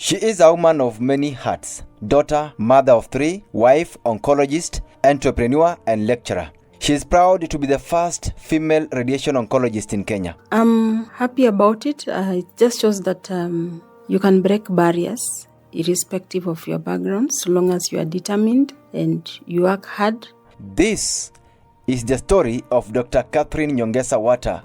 She is a woman of many hats: daughter, mother of three, wife, oncologist, entrepreneur, and lecturer. She is proud to be the first female radiation oncologist in Kenya. I'm happy about it. It just shows that you can break barriers irrespective of your background, so long as you are determined and you work hard. This is the story of Dr. Catherine Nyongesa-Watta.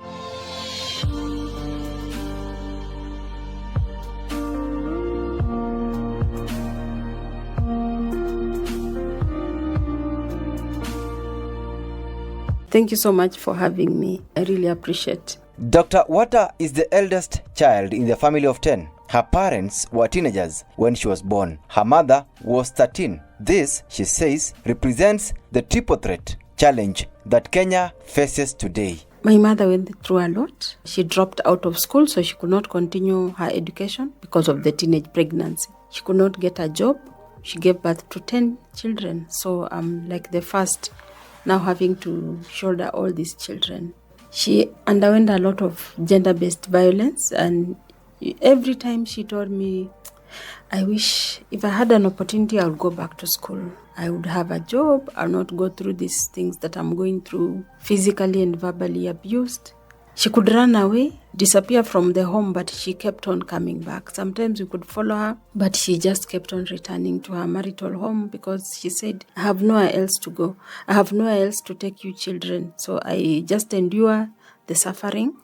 Thank you so much for having me. I really appreciate. Dr. Watta is the eldest child in the family of 10. Her parents were teenagers when she was born. Her mother was 13. This, she says, represents the triple threat challenge that Kenya faces today. My mother went through a lot. She dropped out of school, so she could not continue her education because of the teenage pregnancy. She could not get a job. She gave birth to 10 children. So I'm like the first now having to shoulder all these children. She underwent a lot of gender-based violence, and every time she told me, I wish if I had an opportunity, I would go back to school. I would have a job. I'll not go through these things that I'm going through, physically and verbally abused. She could run away, disappear from the home, but she kept on coming back. Sometimes we could follow her, but she just kept on returning to her marital home because she said, I have nowhere else to go. I have nowhere else to take you children. So I just endure the suffering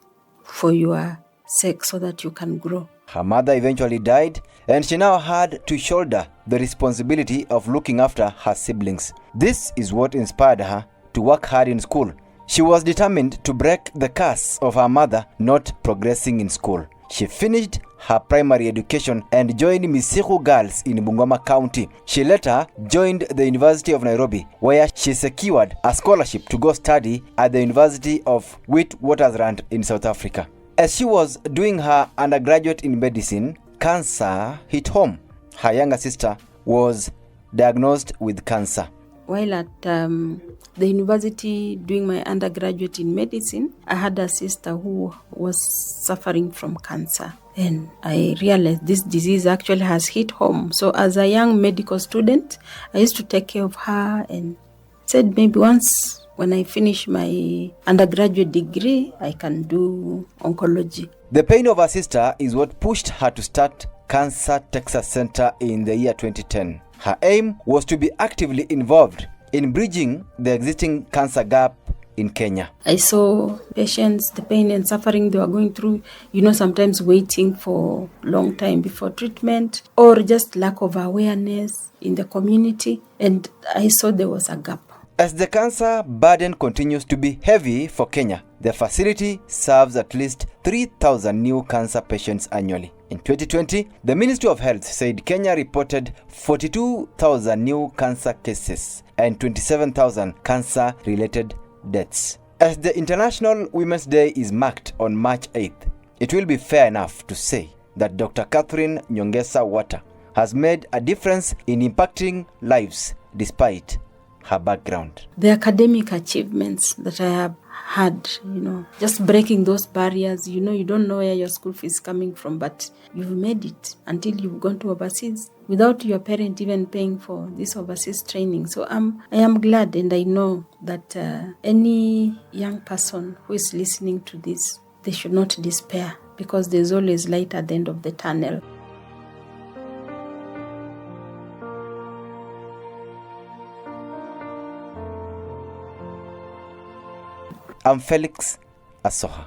for your sake so that you can grow. Her mother eventually died, and she now had to shoulder the responsibility of looking after her siblings. This is what inspired her to work hard in school. She was determined to break the curse of her mother not progressing in school. She finished her primary education and joined Misihu Girls in Bungoma County. She later joined the University of Nairobi, where she secured a scholarship to go study at the University of Witwatersrand in South Africa. As she was doing her undergraduate in medicine, cancer hit home. Her younger sister was diagnosed with cancer. While at the university doing my undergraduate in medicine, I had a sister who was suffering from cancer. And I realized this disease actually has hit home. So as a young medical student, I used to take care of her and said maybe once when I finish my undergraduate degree, I can do oncology. The pain of her sister is what pushed her to start Cancer Texas Center in the year 2010. Her aim was to be actively involved in bridging the existing cancer gap in Kenya. I saw patients, the pain and suffering they were going through, sometimes waiting for a long time before treatment or just lack of awareness in the community. And I saw there was a gap. As the cancer burden continues to be heavy for Kenya, the facility serves at least 3,000 new cancer patients annually. In 2020, the Ministry of Health said Kenya reported 42,000 new cancer cases and 27,000 cancer-related deaths. As the International Women's Day is marked on March 8th, it will be fair enough to say that Dr. Catherine Nyongesa-Watta has made a difference in impacting lives despite her background. The academic achievements that I have had, just breaking those barriers, you don't know where your school fees is coming from, but you've made it until you've gone to overseas without your parent even paying for this overseas training. So I am glad, and I know that any young person who is listening to this, they should not despair because there's always light at the end of the tunnel. I'm Felix Asoha.